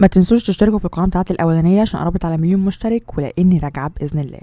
ما تنسوش تشتركوا في القناه بتاعتي الاولانيه عشان قربت على 1,000,000 مشترك ولاني راجعه باذن الله.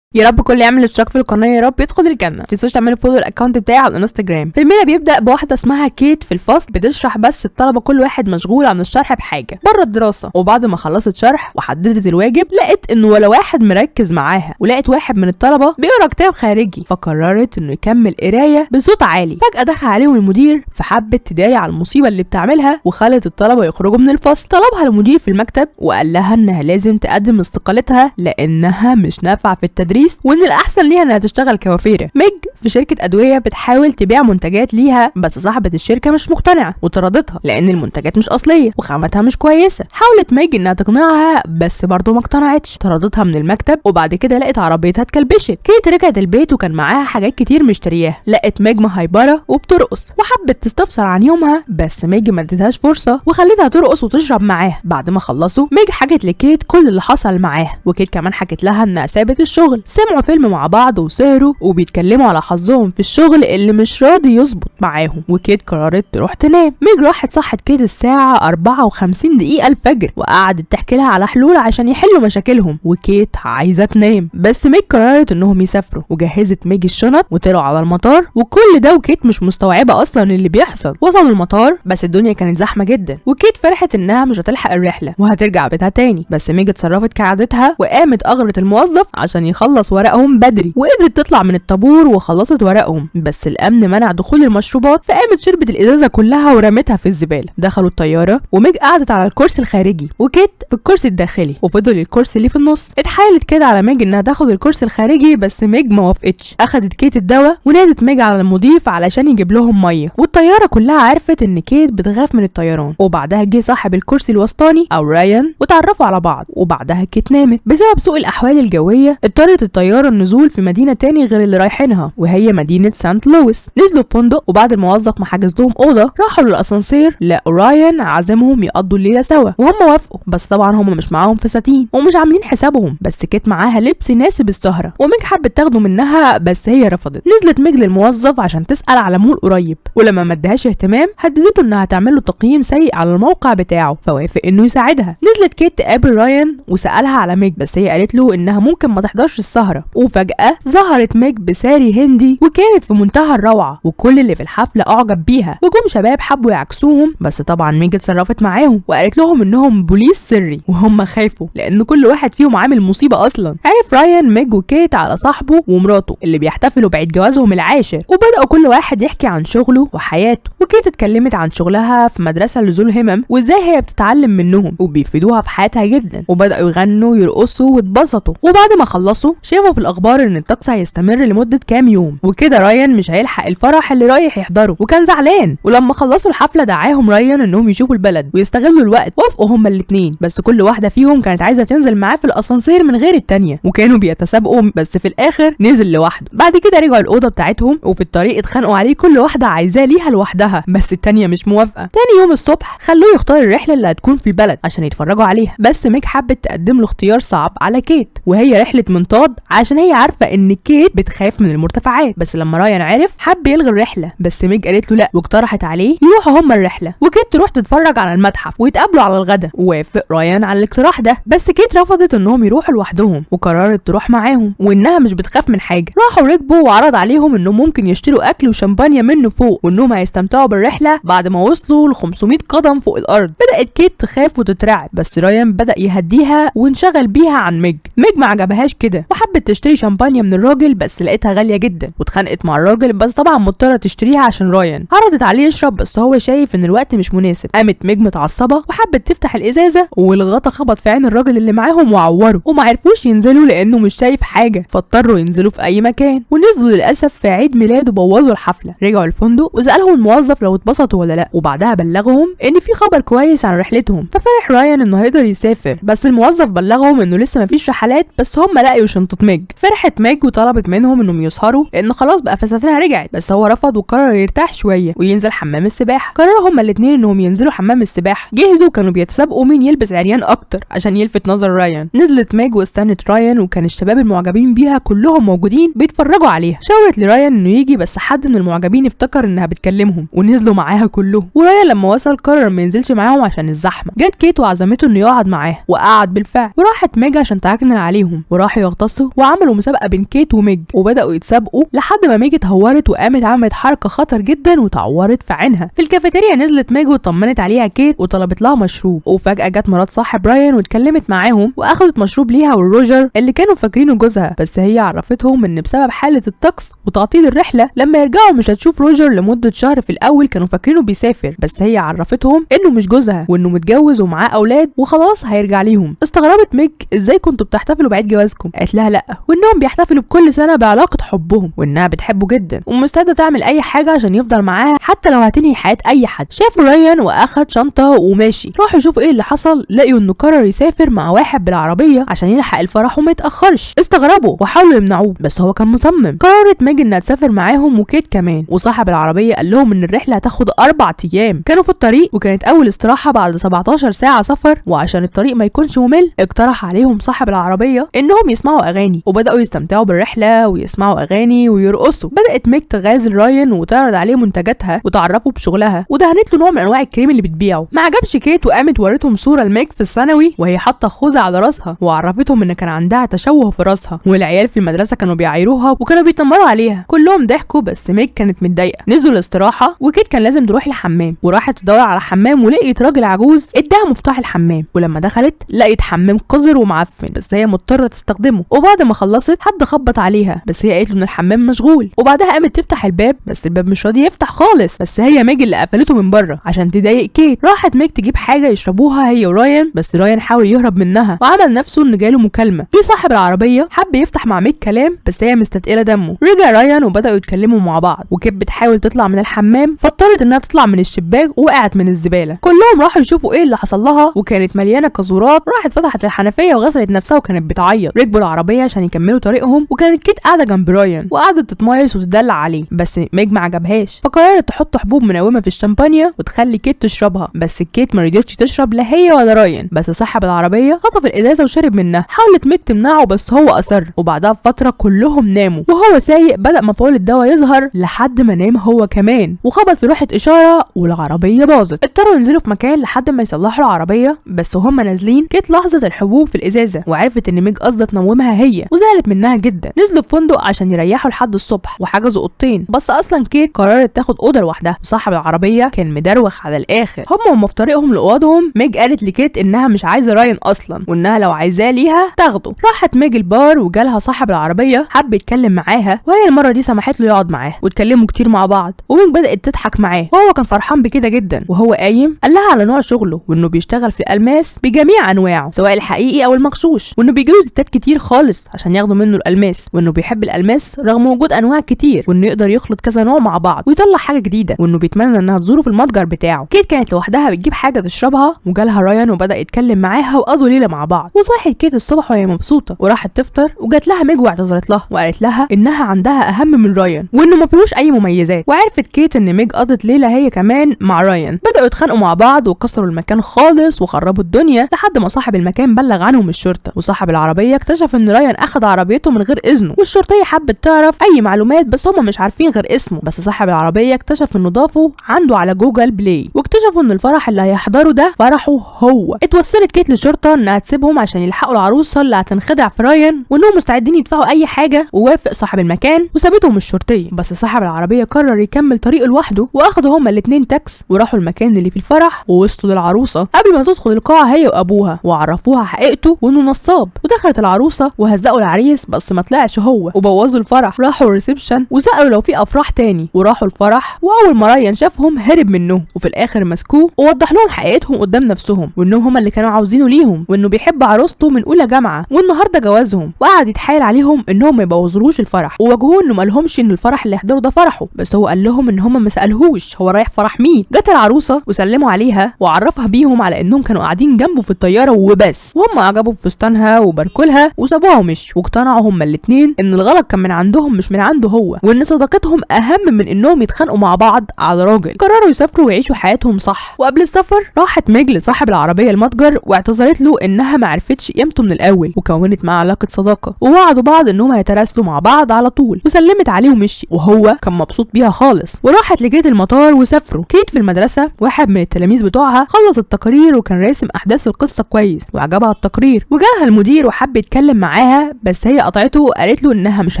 يا رب كل يعمل اشتراك في القناه يا رب يدخل الجنه. ما تنسوش تعملوا فولو الاكونت بتاعي على الانستجرام. فيلمنا بيبدا بواحده اسمها كيت في الفصل بتشرح، بس الطلبه كل واحد مشغول عن الشرح بحاجه بره الدراسه، وبعد ما خلصت شرح وحددت الواجب لقيت انه ولا واحد مركز معاها، ولقيت واحد من الطلبه بيقرا كتاب خارجي، فقررت انه يكمل قرايه بصوت عالي. فجاه دخل عليهم المدير فحبت تداري على المصيبه اللي بتعملها وخلت الطلبه يخرجوا من الفصل. طلبها المدير في المكتب وقال لها انها لازم تقدم استقالتها لانها مش نافعه في التدريس، وان الاحسن ليها انها تشتغل كوافيره. ميج في شركه ادويه بتحاول تبيع منتجات ليها، بس صاحبه الشركه مش مقتنعه وطردتها لان المنتجات مش اصليه وخامتها مش كويسه. حاولت ميج انها تقنعها بس برضه ما اقتنعتش، طردتها من المكتب. وبعد كده لقت عربيتها اتكلبشت. كيت رجعت البيت وكان معاها حاجات كتير مشترياها، لقت ميج مهيبره وبترقص وحبت تستفسر عن يومها، بس ميج ما ادتهاش فرصه وخلتها ترقص وتشرب معاها. بعد ما خلصوا ميج حكت لكيت كل اللي حصل معاها، وكيت كمان حكت لها انها سابت الشغل. سمعوا فيلم مع بعض وسهروا وبيتكلموا على حظهم في الشغل اللي مش راضي يظبط معاهم، وكيت قررت تروح تنام. ميج راحت صحت كيت الساعه 54 دقيقه الفجر وقعدت تحكي لها على حلول عشان يحلوا مشاكلهم، وكيت عايزه تنام. بس ميج قررت انهم يسافروا وجهزت ميج الشنط وطلعوا على المطار، وكل ده وكيت مش مستوعبه اصلا اللي بيحصل. وصلوا المطار بس الدنيا كانت زحمه جدا، وكيت فرحت انها مش هتلحق الرحله وهترجع بيتها تاني. بس ميج اتصرفت كعادتها وقامت اغرت الموظف عشان يخلص ورقهم بدري، وقدرت تطلع من الطابور وخلصت ورقهم. بس الامن منع دخول المشروبات، فقامت شربت الازازه كلها ورمتها في الزباله. دخلوا الطياره وميج قعدت على الكرسي الخارجي وكيت في الكرسي الداخلي، وفضل الكرسي اللي في النص. اتحايلت كده على ميج انها تاخد الكرسي الخارجي بس ميج ما وافقتش. اخدت كيت الدواء ونادت ميج على المضيف علشان يجيب لهم ميه، والطياره كلها عرفت ان كيت بتخاف من الطيران. وبعدها جه صاحب الكرسي الوسطاني او رايان وتعرفوا على بعض، وبعدها كيت نامت. بسبب سوء الاحوال الجويه اضطرت الطياره النزول في مدينه تاني غير اللي رايحينها، وهي مدينه سانت لويس. نزلوا بفندق، وبعد الموظف ما حجز لهم اوضه راحوا للاسانسير لقوا رايان عازمهم يقضوا الليله سوا، وهم وافقوا. بس طبعا هم مش معاهم فساتين ومش عاملين حسابهم، بس كيت معاها لبس يناسب السهره، وميج حبت تاخده منها بس هي رفضت. نزلت ميج للموظف عشان تسال على مول قريب، ولما ما ادهاش اهتمام هددته انها تعمل له تقييم سيء على الموقع بتاعه، فوافق انه يساعدها. نزلت كيت تقابل رايان وسالها على ميج، بس هي قالت له انها ممكن ما تحضرش السهره. وفجاه ظهرت ميج بساري هندي وكانت في منتهى الروعه، وكل اللي في الحفله اعجب بيها، وجم شباب حبوا يعكسوهم، بس طبعا ميج اتصرفت معاهم وقالت لهم انهم بوليس سري، وهم خافوا لان كل واحد فيهم عامل مصيبه اصلا. عرف رايان ميج وكيت على صاحبه ومراته اللي بيحتفلوا بعيد جوازهم العاشر، وبداوا كل واحد يحكي عن شغله وحياته. وكيت اتكلمت عن شغلها في مدرسه لذو الهمم وازاي هي بتتعلم منهم وبيفيدوها في حياتها جدا، وبداوا يغنوا ويرقصوا واتبسطوا. وبعد ما خلصوا شافوا في الاخبار ان الطقس هيستمر لمده كام يوم، وكده رايان مش هيلحق الفرح اللي رايح يحضره وكان زعلان. ولما خلصوا الحفله دعاهم رايان انهم يشوفوا البلد ويستغلوا الوقت. وافقوا هما الاثنين، بس كل واحده فيهم كانت عايزه تنزل معاه في الاسانسير من غير التانيه، وكانوا بيتسابقوا بس في الاخر نزل لوحده. بعد كده رجعوا الاوضه بتاعتهم، وفي الطريق اتخانقوا عليه كل واحده عايزاه ليها لوحدها، بس التانيه مش موافقه. تاني يوم الصبح خلوه يختار الرحله اللي هتكون في البلد عشان يتفرجوا عليها، بس ميج حبت تقدم له اختيار صعب على كيت، وهي رحله منطاد عشان هي عارفه ان كيت بتخاف من المرتفعات. بس لما رايان عرف حب يلغي الرحله، بس ميج قالت له لا، واقترحت عليه يروحوا هما الرحله وكيت تروح تتفرج على المتحف ويتقابلوا على الغدا. ووافق رايان على الاقتراح ده، بس كيت رفضت انهم يروحوا لوحدهم وقررت تروح معاهم، وانها مش بتخاف من حاجه. راحوا ركبوا وعرض عليهم انهم ممكن يشتروا اكل وشمبانيا منه فوق، وانهم هيستمتعوا بالرحله. بعد ما وصلوا ل 500 قدم فوق الارض بدات كيت تخاف وتترعب، بس رايان بدا يهديها وانشغل بيها عن ميج. ميج ما عجبهاش كده وحبت تشتري شمبانيا من الراجل، بس لقيتها غاليه جدا واتخانقت مع الراجل، بس طبعا مضطره تشتريها عشان رايان. عرضت عليه يشرب بس هو شايف ان الوقت مش مناسب. قامت ميج متعصبه وحبت تفتح الازازه، والغطا خبط في عين الراجل اللي معاهم وعوره، وما عرفوش ينزلوا لانه مش شايف حاجه، فاضطروا ينزلوا في اي مكان. ونزلوا للاسف في عيد ميلاده بوظوا الحفله. رجعوا الفندق وسالهم الموظف لو اتبسطوا ولا لا، وبعدها بلغهم ان في خبر كويس عن رحلتهم. ففرح رايان انه هيقدر يسافر، بس الموظف بلغهم انه لسه مفيش رحلات، بس هم لقوا شنطتهم شنطه ميج. فرحت ميج وطلبت منهم انهم يسهروا لان خلاص بقى فساتينها رجعت، بس هو رفض وقرر يرتاح شويه وينزل حمام السباحه. قرروا هما الاثنين انهم ينزلوا حمام السباحه. جهزوا وكانوا بيتسابقوا مين يلبس عريان اكتر عشان يلفت نظر رايان. نزلت ميج واستنت رايان، وكان الشباب المعجبين بيها كلهم موجودين بيتفرجوا عليها. شاورت لرايان انه يجي، بس حد من المعجبين افتكر انها بتكلمهم ونزلوا معاها كلهم. ورايان لما وصل قرر ما ينزلش معاهم عشان الزحمه. جت كيت وعزمته انه يقعد معاها وقعد بالفعل، وراحت ميج عشان تعكنن عليهم وراحوا يغطسوا وعملوا مسابقه بين كيت وميج وبداوا يتسابقوا لحد ما ميج اتهورت وقامت عملت حركه خطر جدا وتعورت في عينها. في الكافيتيريا نزلت ميج وطمنت عليها كيت وطلبت لها مشروب، وفجاه جت مرات صاحب رايان واتكلمت معاهم واخدت مشروب ليها والروجر اللي كانوا فاكرينه جوزها، بس هي عرفتهم ان بسبب حاله الطقس وتعطيل الرحله لما يرجعوا مش هتشوف روجر لمده شهر. في الاول كانوا فاكرينه بيسافر، بس هي عرفتهم انه مش جوزها وانه متجوز ومعاه اولاد وخلاص هيرجع ليهم. استغربت ميج ازاي كنتوا بتحتفلوا بعيد جوازكم؟ قالت لها لا، وانهم بيحتفلوا بكل سنه بعلاقه حبهم، وانها بتحبه جدا ومستعده تعمل اي حاجه عشان يفضل معاها حتى لو هتنهي حياه اي حد. شافوا رايان واخد شنطه وماشي. راحوا يشوفوا ايه اللي حصل، لقوا انه قرر يسافر مع واحد بالعربيه عشان يلحق الفرح وما يتاخرش. استغربوا وحاولوا يمنعوه، بس هو كان مصمم. قررت ميج انها تسافر معاهم وكيت كمان، وصاحب العربيه قال لهم ان الرحله هتاخد 4 ايام. كانوا في الطريق وكانت اول استراحه بعد 17 ساعه سفر، وعشان الطريق ما يكونش ممل اقترح عليهم صاحب العربيه انهم يسمعوا اغاني، وبداوا يستمتعوا بالرحله ويسمعوا اغاني ويرقصوا. بدات ميج تغازل رايان وتعرض عليه منتجاتها وتعرفه بشغلها، ودهنت له نوع من انواع الكريم اللي بتبيعه. ما عجبش كيت وقامت ورتهم صوره لميج في الثانوي وهي حاطه خوذه على راسها، وعرفتهم ان كان عندها تشوه في راسها، والعيال في المدرسه كانوا بيعايروها وكانوا بيتنمروا عليها. كلهم ضحكوا بس ميج كانت متضايقه. نزلوا الاستراحه وكيت كان لازم تروح الحمام، وراحت تدور على حمام ولقيت راجل عجوز اداها مفتاح الحمام، ولما دخلت لقيت حمام قذر ومعفن، بس هي مضطره تستخدمه. وبعد ما خلصت حد خبط عليها، بس هي قالت له ان الحمام مشغول، وبعدها قامت تفتح الباب بس الباب مش راضي يفتح خالص، بس هي ميج اللي قفلته من بره عشان تضايق كيت. راحت ميج تجيب حاجه يشربوها هي ورايان، بس رايان حاول يهرب منها وعمل نفسه ان جاله مكالمه. جه صاحب العربيه حب يفتح مع ميج كلام، بس هي مستثقله دمه. رجع رايان وبداوا يتكلموا مع بعض، وكيت بتحاول تطلع من الحمام فاضطرت انها تطلع من الشباك وقعت من الزباله. كلهم راحوا يشوفوا ايه اللي حصل لها، وكانت مليانه قذورات. راحت فتحت الحنفيه وغسلت نفسها وكانت بتعيط. ركبوا العربيه عشان يكملوا طريقهم، وكانت كيت قاعده جنب رايان وقعدت تتمايص وتدلع عليه، بس ميج ما عجبهاش، فقررت تحط حبوب منومه في الشمبانيا وتخلي كيت تشربها، بس كيت ما رضيتش تشرب لا هي ولا رايان. بس صاحب العربيه خطف الازازه وشرب منها. حاولت ميج تمنعه بس هو اصر، وبعدها بفتره كلهم ناموا، وهو سايق بدا مفعول الدواء يظهر لحد ما نام هو كمان وخبط في لوحه اشاره والعربيه باظت. اضطروا ينزلوا في مكان لحد ما يصلحوا العربيه، بس وهم نازلين كيت لاحظت الحبوب في الازازه وعرفت ان ميج قصدت تنومها هي وزعلت منها جدا. نزلوا في فندق عشان يريحوا لحد الصبح وحجزوا اوضتين، بس اصلا كيت قررت تاخد اوضه لوحدها، وصاحب العربيه كان مدروخ على الاخر. هم في طريقهم لاوضهم ميج قالت لكيت انها مش عايزه رايان اصلا، وانها لو عايزاه ليها تاخده. راحت ميج البار وجالها صاحب العربيه حب يتكلم معاها، وهي المره دي سمحت له يقعد معاها واتكلموا كتير مع بعض، وميج بدات تضحك معاه وهو كان فرحان بكده جدا. وهو قايم قال لها على نوع شغله، وانه بيشتغل في الالماس بجميع انواعه سواء الحقيقي او المغشوش، وانه بيجيله ستات كتير خالص عشان ياخدوا منه الالماس، وانه بيحب الالماس رغم وجود انواع كتير، وانه يقدر يخلط كذا نوع مع بعض ويطلع حاجه جديده، وانه بيتمنى انها تزوره في المتجر بتاعه. كيت كانت لوحدها بتجيب حاجه تشربها، وجالها رايان وبدا يتكلم معاها وقضوا ليله مع بعض. وصحت كيت الصبح وهي مبسوطه وراحت تفطر، وجات لها ميج واعتذرت لها وقالت لها انها عندها اهم من رايان وانه ما فيهوش اي مميزات. وعرفت كيت ان ميج قضت ليله هي كمان مع رايان. بداوا يتخانقوا مع بعض وكسروا المكان خالص وخربوا الدنيا لحد ما صاحب المكان بلغ عنهم الشرطه، وصاحب العربيه اكتشف ان رايان اخذ عربيته من غير اذنه، والشرطيه حبت تعرف اي معلومات بس هم مش عارفين غير اسمه. بس صاحب العربيه اكتشف انه ضافه عنده على جوجل بلاي، واكتشفوا ان الفرح اللي هيحضره ده فرحه هو. اتوصلت كيت للشرطه انها تسيبهم عشان يلحقوا العروسه اللي هتنخدع في رايان، وانهم مستعدين يدفعوا اي حاجه، ووافق صاحب المكان وسابتهم الشرطيه. بس صاحب العربيه قرر يكمل طريقه لوحده، واخدوا هما الاثنين تاكس وراحوا المكان اللي فيه الفرح، ووصلوا للعروسه قبل ما تدخل القاعه هي وابوها، وعرفوها حقيقته وانه نصاب. ودخلت العروسه وهزقوا العريس بس ما طلعش هو، وبوظوا الفرح. راحوا الريسبشن وسالوا لو في افراح تاني، وراحوا الفرح، واول ما رايان شافهم هرب منهم، وفي الاخر مسكوه ووضح لهم حقيقتهم قدام نفسهم، وانهم هما اللي كانوا عاوزينه ليهم، وانه بيحب عروسته من اولى جامعه والنهارده جوازهم. وقعد يتحايل عليهم انهم ما يبوظلوش الفرح، وواجهوه انه ما لهمش ان الفرح اللي يحضروا ده فرحه، بس هو قال لهم ان هما ما سالهوش هو رايح فرح مين. جت العروسه وسلموا عليها وعرفها بيهم على انهم كانوا قاعدين جنبه في الطياره وبس، وهم اعجبوا بفستانها وباركولها وسابوها ومشوا، واقتنعوا هما الاثنين ان الغلط كان من عندهم مش من عنده هو، وان صداقتهم اهم من انهم يتخانقوا مع بعض على راجل. قرروا يسافروا ويعيشوا حياتهم صح. وقبل السفر راحت ميج لصاحب العربيه المتجر واعتذرت له انها ما عرفتش قيمته من الاول، وكونت معاه علاقه صداقه، ووعدوا بعض انهم هيتراسلوا مع بعض على طول، وسلمت عليه ومشي، وهو كان مبسوط بيها خالص. وراحت لجيت المطار وسافروا. كيت في المدرسه واحد من التلاميذ بتوعها خلص التقرير وكان راسم احداث القصه كويس وعجبها التقرير، وجالها المدير وحب يتكلم معاها، بس هي قطعته وقالت له انها مش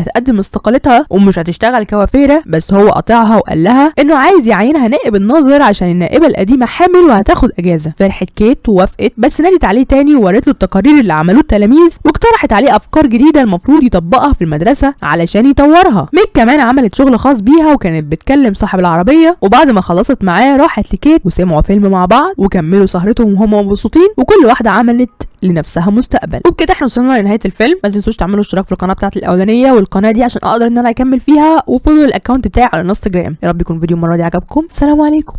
هتقدم استقالتها ومش هتشتغل كوافيره، بس هو قطعها وقال لها انه عايز يعينها نائب الناظر عشان النائبه القديمه حامل وهتاخد اجازه. فرحت كيت ووافقت، بس نادت عليه تاني وورت له التقارير اللي عملوه التلاميذ، واقترحت عليه افكار جديده المفروض يطبقها في المدرسه علشان يطورها. ميج كمان عملت شغل خاص بيها وكانت بتكلم صاحب العربيه، وبعد ما خلصت معاه راحت لكيت وسمعوا فيلم مع بعض وكملوا سهرتهم وهم مبسوطين، وكل واحده عملت لنفسها مستقبل. وبكده احنا وصلنا لنهايه الفيلم. ما تنسوش تعملوا اشتراك في القناه بتاعتي الاولانيه والقناه دي عشان اقدر ان انا اكمل فيها، وفولو الاكونت بتاعي على الانستجرام. يا رب يكون الفيديو المره دي عجبكم. سلام عليكم.